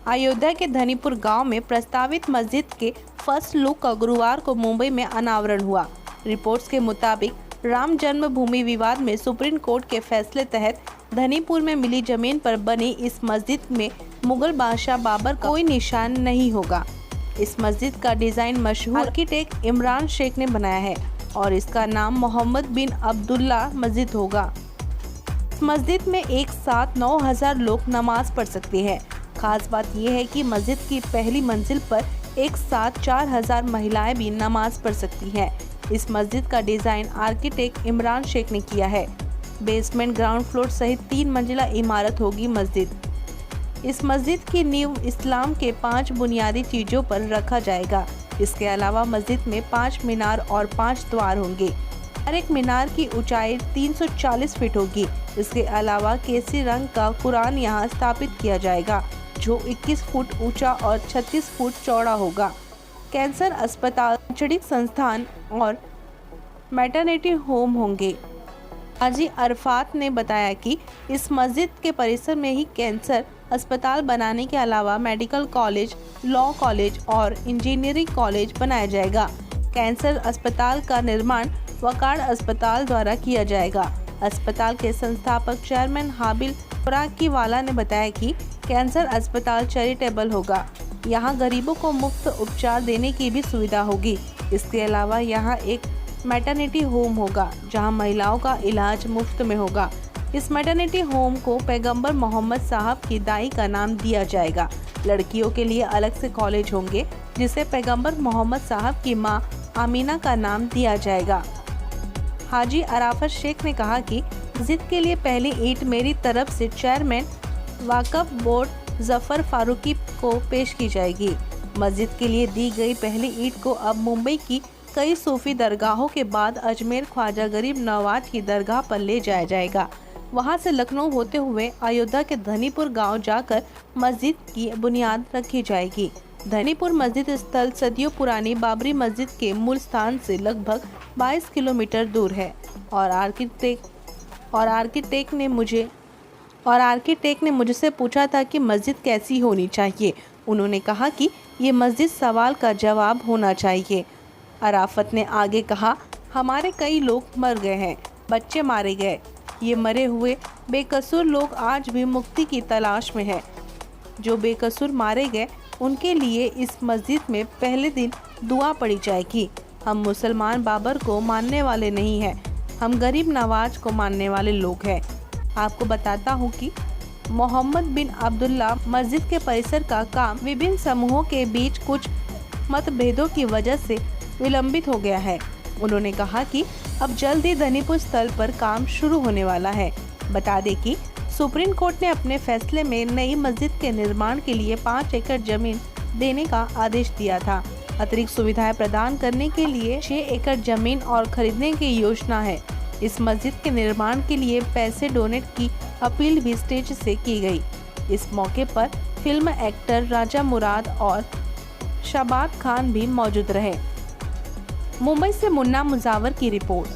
अयोध्या के धनीपुर गांव में प्रस्तावित मस्जिद के फर्स्ट लुक का गुरुवार को मुंबई में अनावरण हुआ। रिपोर्ट्स के मुताबिक राम जन्मभूमि विवाद में सुप्रीम कोर्ट के फैसले तहत धनीपुर में मिली जमीन पर बनी इस मस्जिद में मुगल बादशाह बाबर का कोई निशान नहीं होगा। इस मस्जिद का डिजाइन मशहूर आर्किटेक्ट इमरान शेख ने बनाया है और इसका नाम मोहम्मद बिन अब्दुल्ला मस्जिद होगा। इस मस्जिद में एक साथ 9000 लोग नमाज पढ़ सकते हैं। खास बात यह है कि मस्जिद की पहली मंजिल पर एक साथ 4000 महिलाएं भी नमाज पढ़ सकती हैं। इस मस्जिद का डिजाइन आर्किटेक्ट इमरान शेख ने किया है। बेसमेंट, ग्राउंड फ्लोर सहित 3 मंजिला इमारत होगी मस्जिद। इस मस्जिद की नींव इस्लाम के 5 बुनियादी चीजों पर रखा जाएगा। इसके अलावा मस्जिद में 5 मीनार और 5 द्वार होंगे। हर एक मीनार की ऊंचाई 340 फीट होगी। इसके अलावा केसरी रंग का कुरान यहाँ स्थापित किया जाएगा, जो 21 फुट ऊंचा और 36 फुट चौड़ा होगा। कैंसर अस्पताल, शैक्षणिक संस्थान और मैटरनिटी होम होंगे। हाजी अरफात ने बताया कि इस मस्जिद के परिसर में ही कैंसर अस्पताल बनाने के अलावा मेडिकल कॉलेज, लॉ कॉलेज और इंजीनियरिंग कॉलेज बनाया जाएगा। कैंसर अस्पताल का निर्माण वकार अस्पताल द्वारा किया जाएगा। अस्पताल के संस्थापक चेयरमैन हाबिल खुराकीवाला ने बताया कि कैंसर अस्पताल चैरिटेबल होगा। यहाँ गरीबों को मुफ्त उपचार देने की भी सुविधा होगी। इसके अलावा यहाँ एक मैटरनिटी होम होगा, जहाँ महिलाओं का इलाज मुफ्त में होगा। इस मैटरनिटी होम को पैगंबर मोहम्मद साहब की दाई का नाम दिया जाएगा। लड़कियों के लिए अलग से कॉलेज होंगे, जिसे पैगंबर मोहम्मद साहब की मां आमीना का नाम दिया जाएगा। हाजी अराफत शेख ने कहा कि मस्जिद के लिए पहली ईंट मेरी तरफ से चेयरमैन वाकफ बोर्ड जफर फारूकी को पेश की जाएगी। मस्जिद के लिए दी गई पहली ईंट को अब मुंबई की कई सूफी दरगाहों के बाद अजमेर ख्वाजा गरीब नवाज की दरगाह पर ले जाया जाएगा। वहां से लखनऊ होते हुए अयोध्या के धनीपुर गांव जाकर मस्जिद की बुनियाद रखी जाएगी। धनीपुर मस्जिद स्थल सदियों पुरानी बाबरी मस्जिद के मूल स्थान से लगभग 22 किलोमीटर दूर है और आर्किटेक्ट ने मुझसे पूछा था कि मस्जिद कैसी होनी चाहिए। उन्होंने कहा कि ये मस्जिद सवाल का जवाब होना चाहिए। अराफत ने आगे कहा, हमारे कई लोग मर गए हैं, बच्चे मारे गए। ये मरे हुए बेकसूर लोग आज भी मुक्ति की तलाश में हैं। जो बेकसूर मारे गए उनके लिए इस मस्जिद में पहले दिन दुआ पढ़ी जाएगी। हम मुसलमान बाबर को मानने वाले नहीं हैं, हम गरीब नवाज को मानने वाले लोग हैं। आपको बताता हूँ कि मोहम्मद बिन अब्दुल्ला मस्जिद के परिसर का काम विभिन्न समूहों के बीच कुछ मतभेदों की वजह से विलंबित हो गया है। उन्होंने कहा कि अब जल्द ही धनीपुर स्थल पर काम शुरू होने वाला है। बता दें कि सुप्रीम कोर्ट ने अपने फैसले में नई मस्जिद के निर्माण के लिए 5 एकड़ जमीन देने का आदेश दिया था। अतिरिक्त सुविधाएं प्रदान करने के लिए 6 एकड़ जमीन और खरीदने की योजना है। इस मस्जिद के निर्माण के लिए पैसे डोनेट की अपील भी स्टेज से की गई। इस मौके पर फिल्म एक्टर राजा मुराद और शाबाद खान भी मौजूद रहे। मुंबई से मुन्ना मुजावर की रिपोर्ट।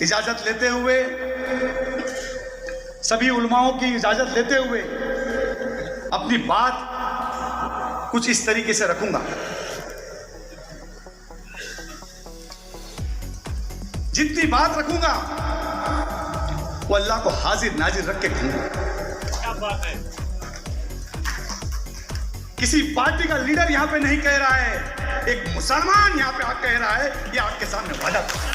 इजाजत लेते हुए, सभी उलमाओं की इजाजत लेते हुए अपनी बात कुछ इस तरीके से रखूंगा। जितनी बात रखूंगा वो अल्लाह को हाजिर नाजिर रख के कहूंगा। क्या बात है। किसी पार्टी का लीडर यहां पे नहीं कह रहा है, एक मुसलमान यहां पे आकर कह रहा है, ये आपके सामने वादा कर।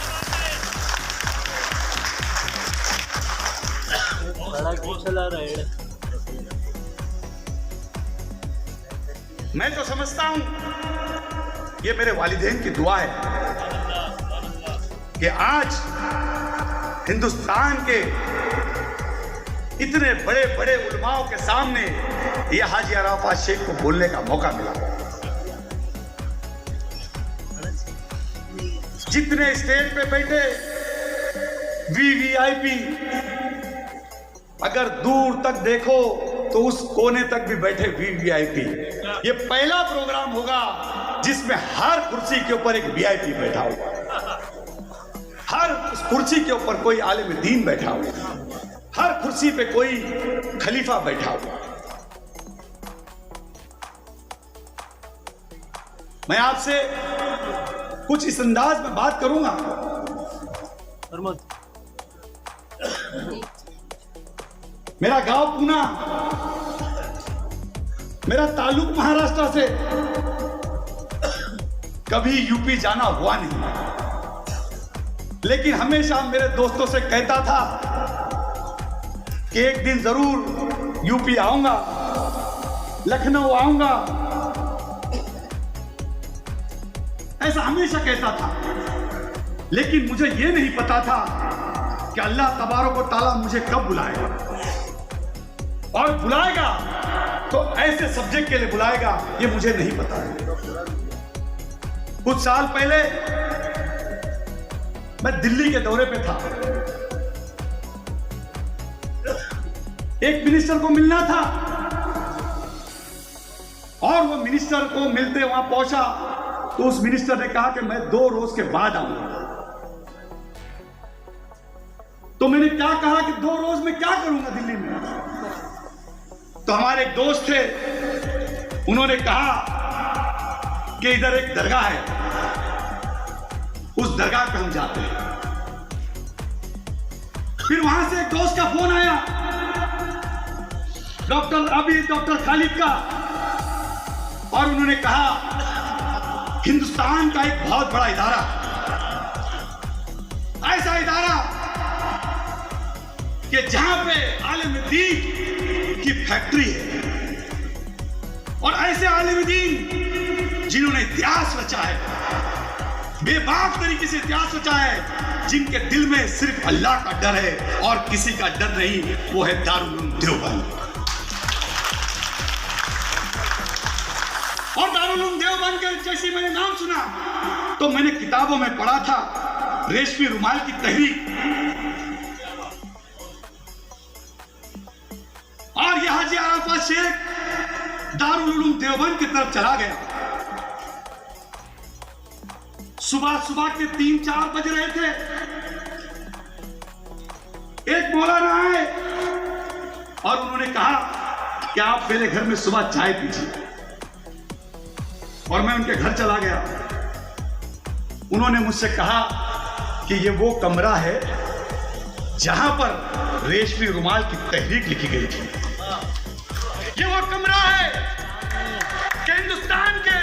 मैं तो समझता हूं ये मेरे वालिदैन की दुआ है कि आज हिंदुस्तान के इतने बड़े बड़े उलमाओं के सामने ये हाजी अराफत शेख को बोलने का मौका मिला। जितने स्टेज पे बैठे वीवीआईपी, अगर दूर तक देखो तो उस कोने तक भी बैठे वीवीआईपी। ये पहला प्रोग्राम होगा जिसमें हर कुर्सी के ऊपर एक वीआईपी बैठा होगा, हर उस कुर्सी के ऊपर कोई आलिम दीन बैठा होगा, हर कुर्सी पे कोई खलीफा बैठा हुआ। मैं आपसे कुछ इस अंदाज में बात करूंगा। मेरा गांव पूना, मेरा ताल्लुक महाराष्ट्र से, कभी यूपी जाना हुआ नहीं, लेकिन हमेशा मेरे दोस्तों से कहता था कि एक दिन जरूर यूपी आऊंगा, लखनऊ आऊंगा, ऐसा हमेशा कहता था। लेकिन मुझे यह नहीं पता था कि अल्लाह तबारक व तआला मुझे कब बुलाएगा, और बुलाएगा तो ऐसे सब्जेक्ट के लिए बुलाएगा ये मुझे नहीं पता है। कुछ साल पहले मैं दिल्ली के दौरे पे था, एक मिनिस्टर को मिलना था, और वो मिनिस्टर को मिलते वहां पहुंचा तो उस मिनिस्टर ने कहा कि मैं 2 रोज के बाद आऊंगा। तो मैंने क्या कहा कि 2 रोज में क्या करूंगा दिल्ली में। तो हमारे एक दोस्त थे, उन्होंने कहा कि इधर एक दरगाह है, उस दरगाह पे हम जाते हैं। फिर वहां से एक दोस्त का फोन आया, डॉक्टर खालिद का, और उन्होंने कहा हिंदुस्तान का एक बहुत बड़ा इदारा, ऐसा इदारा कि जहां पे आलिम दीन की फैक्ट्री है, और ऐसे आलिम दीन जिन्होंने इतिहास रचा है, बेबाक तरीके से इतिहास रचा है, जिनके दिल में सिर्फ अल्लाह का डर है और किसी का डर नहीं, वो है दारुल उलूम देवबंद। और दारुल उलूम देवबंद के जैसे मैंने नाम सुना तो मैंने किताबों में पढ़ा था रेशमी रुमाल की तहरीक, और यह हाजी अराफात शेख दारुल उलूम देवबंद की तरफ चला गया। सुबह के 3-4 बज रहे थे, एक मौलाना आए और उन्होंने कहा कि आप पहले घर में सुबह चाय पीजिए, और मैं उनके घर चला गया। उन्होंने मुझसे कहा कि ये वो कमरा है जहां पर रेशमी रुमाल की तहरीक लिखी गई थी। ये वो कमरा है कि हिंदुस्तान के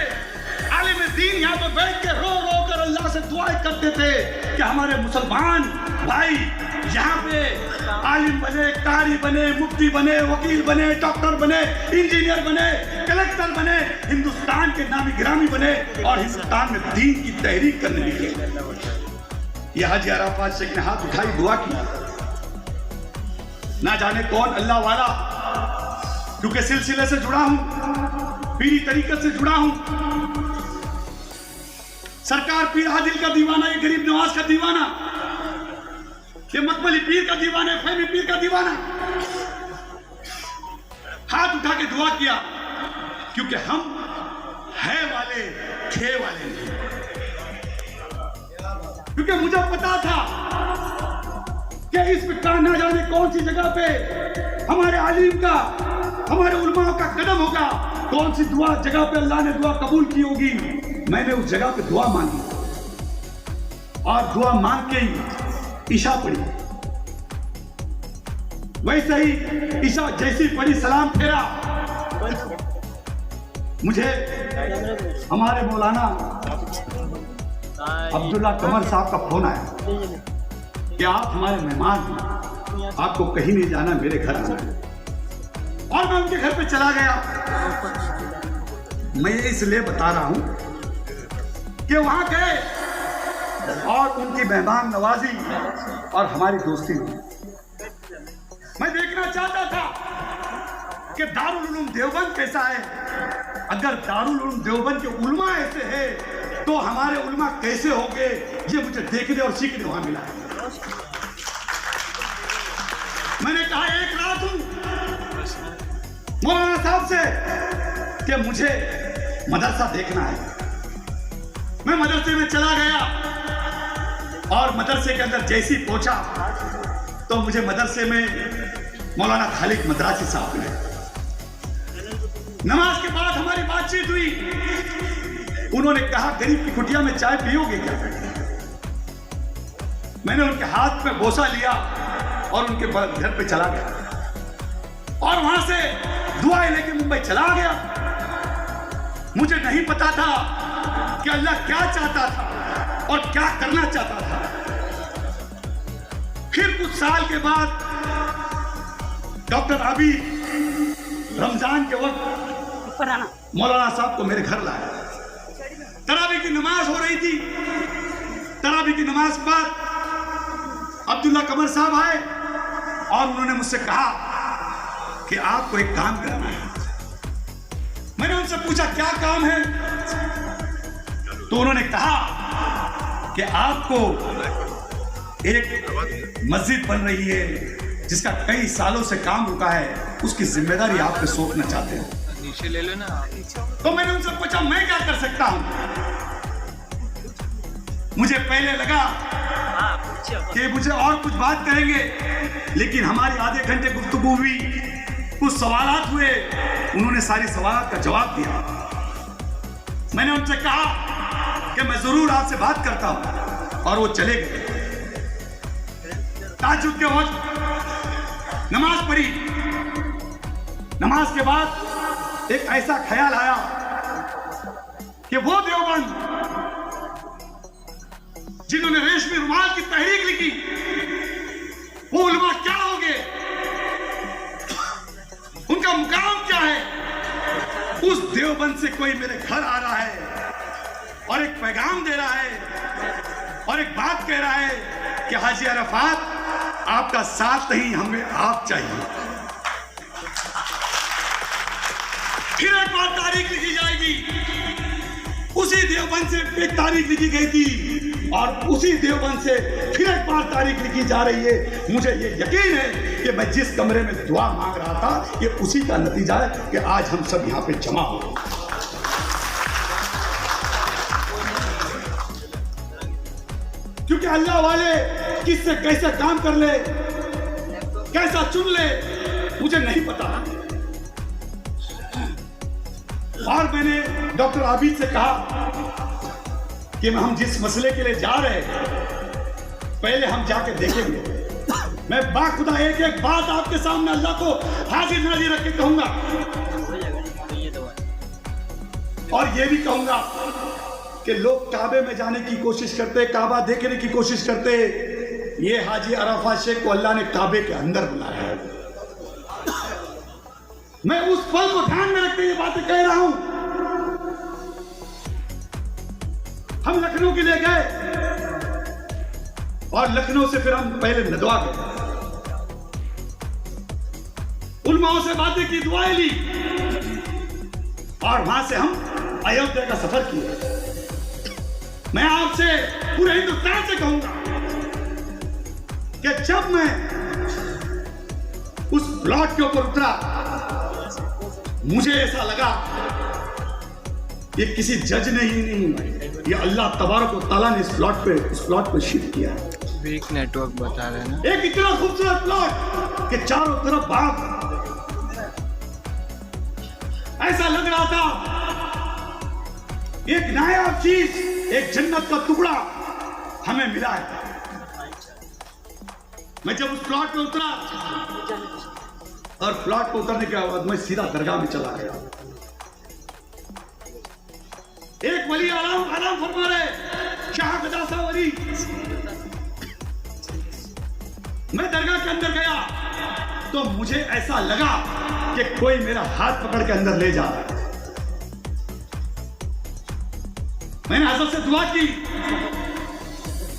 आलिम दीन यहां पर बैठ के रो रो कर अल्लाह से दुआएं करते थे कि हमारे मुसलमान भाई यहाँ पे आलिम बने, कारी बने, मुफ्ती बने, वकील बने, डॉक्टर बने, इंजीनियर बने, कलेक्टर बने, हिंदुस्तान के नामी गिरामी बने, और हिंदुस्तान में दीन की तहरीक करने निकले। यह हाजी अराफात शेख ने हाथ उठाई, दुआ की। ना जाने कौन अल्लाह वाला, क्योंकि सिलसिले से जुड़ा हूं, पीरी तरीकत से जुड़ा हूं, सरकार पीर आदिल का दीवाना, ये गरीब नवाज का दीवाना, ये मकबली पीर का दीवाना, फहमी पीर का दीवाना, हाथ उठा के दुआ किया, क्योंकि हम है वाले थे वाले नहीं। क्योंकि मुझे पता था कि इस प्रकार ना जाने कौन सी जगह पे हमारे आलिम का, हमारे उलमा का कदम होगा, कौन सी दुआ जगह पे अल्लाह ने दुआ कबूल की होगी। मैंने उस जगह पे दुआ मांगी, और दुआ मांग के ही ईशा पढ़ी। वैसे ही ईशा जैसी पढ़ी, सलाम फेरा, मुझे हमारे मौलाना अब्दुल्ला कमर साहब का फोन आया कि आप हमारे मेहमान हैं, आपको कहीं नहीं जाना, मेरे घर आना है। और मैं उनके घर पे चला गया। मैं ये इसलिए बता रहा हूं कि वहां गए और उनकी मेहमान नवाजी और हमारी दोस्ती हुई। मैं देखना चाहता था कि दारुल उलूम देवबंद कैसा है। अगर दारुल उलूम देवबंद के उलमा ऐसे हैं तो हमारे उलमा कैसे होंगे, ये मुझे देखने और सीखने वहां मिला है। मैंने कहा एक रात हूं मौलाना साहब से कि मुझे मदरसा देखना है। मैं मदरसे में चला गया और मदरसे के अंदर जैसे ही पहुंचा तो मुझे मदरसे में मौलाना खालिद मद्रासी साहब ने। नमाज के बाद हमारी बातचीत हुई। उन्होंने कहा गरीब की कुटिया में चाय पियोगे क्या? मैंने उनके हाथ में बोसा लिया और उनके घर पे चला गया और वहां से दुआएं लेके मुंबई चला गया। मुझे नहीं पता था कि अल्लाह क्या चाहता था और क्या करना चाहता था। फिर कुछ साल के बाद डॉक्टर आबिद रमजान के वक्त मौलाना साहब को मेरे घर लाया। तरावी की नमाज हो रही थी। तरावी की नमाज पर अब्दुल्ला कमर साहब आए और उन्होंने मुझसे कहा कि आपको एक काम करना है। मैंने उनसे पूछा क्या काम है? तो उन्होंने कहा कि आपको एक मस्जिद बन रही है जिसका कई सालों से काम रुका है, उसकी जिम्मेदारी आप पे सौंपना चाहते हैं। नीचे ले लो ना। तो मैंने उनसे पूछा मैं क्या कर सकता हूं? मुझे पहले लगा कि मुझे और कुछ बात करेंगे, लेकिन हमारी आधे घंटे गुफ्तगू हुई, कुछ सवालात हुए, उन्होंने सारी सवालात का जवाब दिया। मैंने उनसे कहा कि मैं जरूर आपसे बात करता हूं और वो चले गए। ताज्जुद के वक्त नमाज पढ़ी। नमाज के बाद एक ऐसा ख्याल आया कि वो देवबंद जिन्होंने रेशमी रुमाल की तहरीक लिखी, वो उलमा क्या होंगे, उनका मुकाम क्या है? उस देवबंद से कोई मेरे घर आ रहा है और एक पैगाम दे रहा है और एक बात कह रहा है कि हाजी अरफात आपका साथ नहीं, हमें आप चाहिए। फिर एक बार तारीख लिखी जाएगी। उसी देवबंद से एक तारीख लिखी गई थी और उसी देवबंद से फिर एक बार तारीख लिखी जा रही है। मुझे ये यकीन है कि मैं जिस कमरे में दुआ मांग रहा था, ये उसी का नतीजा है कि आज हम सब यहां पे जमा हो। क्योंकि अल्लाह वाले किससे कैसे काम कर ले, कैसा चुन ले, मुझे नहीं पता। और मैंने डॉक्टर आबिद से कहा कि हम जिस मसले के लिए जा रहे हैं, पहले हम जाके देखेंगे। मैं बाखुदा एक एक बात आपके सामने अल्लाह को हाजिर नाजिर रख के कहूंगा और ये भी कहूंगा कि लोग काबे में जाने की कोशिश करते, काबा देखने की कोशिश करते, ये हाजी अरफात शेख को अल्लाह ने काबे के अंदर बुलाया है। मैं उस पल को ध्यान में रखते ये बातें कह रहा हूं। हम लखनऊ के लिए गए और लखनऊ से फिर हम पहले नदवा गए, उलमाओं से बातें की, दुआएं ली और वहां से हम अयोध्या का सफर किया। मैं आपसे पूरे हिंदुस्तान से कहूंगा कि जब मैं उस प्लॉट के ऊपर उतरा, मुझे ऐसा लगा ये किसी जज ने ही नहीं, ये अल्लाह तबारक व तआला ने इस प्लॉट पे शिफ्ट किया है। वीक नेटवर्क बता रहे हैं ना। एक इतना खूबसूरत प्लॉट कि चारों तरफ बाग, ऐसा लग रहा था एक नायाब चीज, एक जन्नत का टुकड़ा हमें मिला है। मैं जब उस प्लॉट पे उतरा और प्लॉट पे उतरने के बाद मैं सीधा दरगाह में चला गया। एक वली आराम फरमा रहे, शाह गदासा वली। मैं दरगाह के अंदर गया तो मुझे ऐसा लगा कि कोई मेरा हाथ पकड़ के अंदर ले जा रहा है। मैंने हज़रत से दुआ की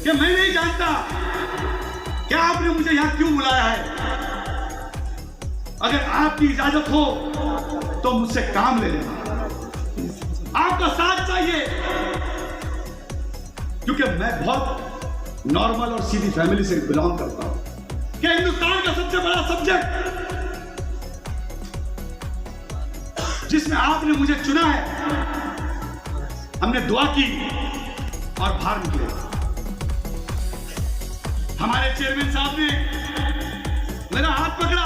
कि मैं नहीं जानता कि आपने मुझे यहां क्यों बुलाया है। अगर आपकी इजाजत हो तो मुझसे काम ले लेना, आपका साथ चाहिए, क्योंकि मैं बहुत नॉर्मल और सीधी फैमिली से बिलोंग करता हूं कि हिंदुस्तान का सबसे बड़ा सब्जेक्ट जिसमें आपने मुझे चुना है, हमने दुआ की और बाहर निकले। हमारे चेयरमैन साहब ने मेरा हाथ पकड़ा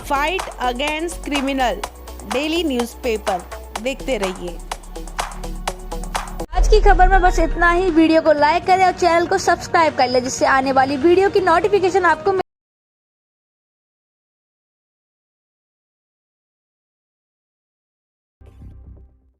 fight against criminal daily newspaper देखते रहिए। आज की खबर में बस इतना ही। वीडियो को लाइक करें और चैनल को सब्सक्राइब कर लें, जिससे आने वाली वीडियो की नोटिफिकेशन आपको